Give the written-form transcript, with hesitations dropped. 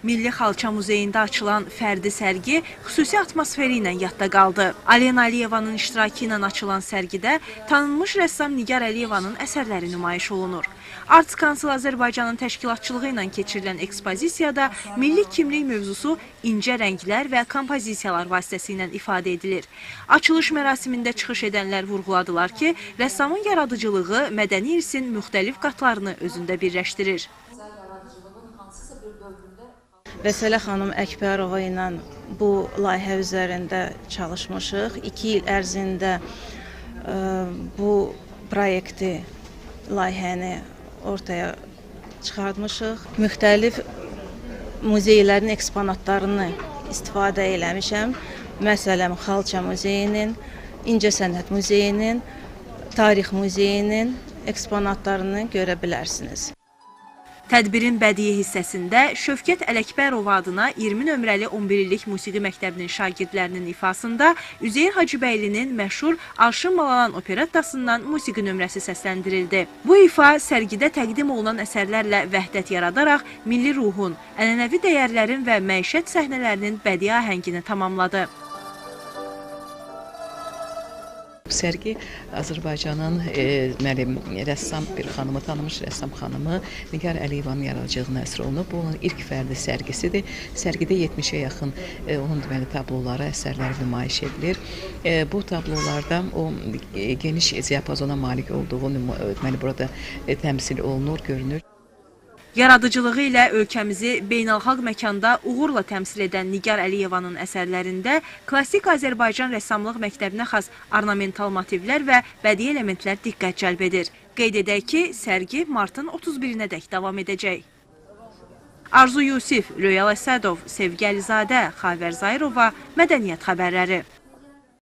Milli Xalça Muzeyində açılan fərdi sərgi xüsusi atmosferi ilə yadda qaldı. Alena Aliyevanın iştirakı ilə açılan sərgidə tanınmış rəssam Nigar Əliyevanın əsərləri nümayiş olunur. Arts Council Azərbaycanın təşkilatçılığı ilə keçirilən ekspozisiyada milli kimlik mövzusu incə rənglər və kompozisiyalar vasitəsilə ifadə edilir. Açılış mərasimində çıxış edənlər vurğuladılar ki, rəssamın yaradıcılığı mədəni irsin müxtəlif qatlarını özündə birləşdirir. Vəsələ xanım Əkbərova ilə bu layihə üzərində çalışmışıq. 2 il ərzində bu proyekti, layihəni ortaya çıxartmışıq. Müxtəlif muzeylərin eksponatlarını istifadə eləmişəm. Məsələn, Xalça Muzeyinin, İncəsənət Muzeyinin, Tarix Muzeyinin eksponatlarını görə bilərsiniz. Tədbirin bədii hissəsində Şövkət Ələkbərova adına 20 nömrəli 11 illik musiqi məktəbinin şagirdlərinin ifasında Üzeyir Hacıbəylinin məşhur Arşın Malalan operettasından musiqi nömrəsi səsləndirildi. Bu ifa sərgidə təqdim olunan əsərlərlə vəhdət yaradaraq milli ruhun, ənənəvi dəyərlərin və məişət səhnələrinin bədii ahəngini tamamladı. Sərgi Azərbaycanın rəssam bir xanımı, tanınmış rəssam xanımı Nigar Əliyevanın yaradıcılığına əsr olunub. Bu onun ilk fərdi sərgisidir. Sərgidə 70-ə yaxın onun tabloları, əsərləri nümayiş edilir. Bu tablolarda o geniş diapazona malik olduğu burada təmsil olunur, görünür. Yaradıcılığı ilə ölkəmizi beynəlxalq məkanda uğurla təmsil edən Nigar Əliyevanın əsərlərində klassik Azərbaycan rəssamlıq məktəbinə xas ornamental motivlər və bədii elementlər diqqət cəlb edir. Qeyd edək ki, sərgi martın 31-nədək davam edəcək. Arzu Yusif, Röyal Əsədov, Sevgi Əlizadə, Xavər Zahirova, Mədəniyyət xəbərləri.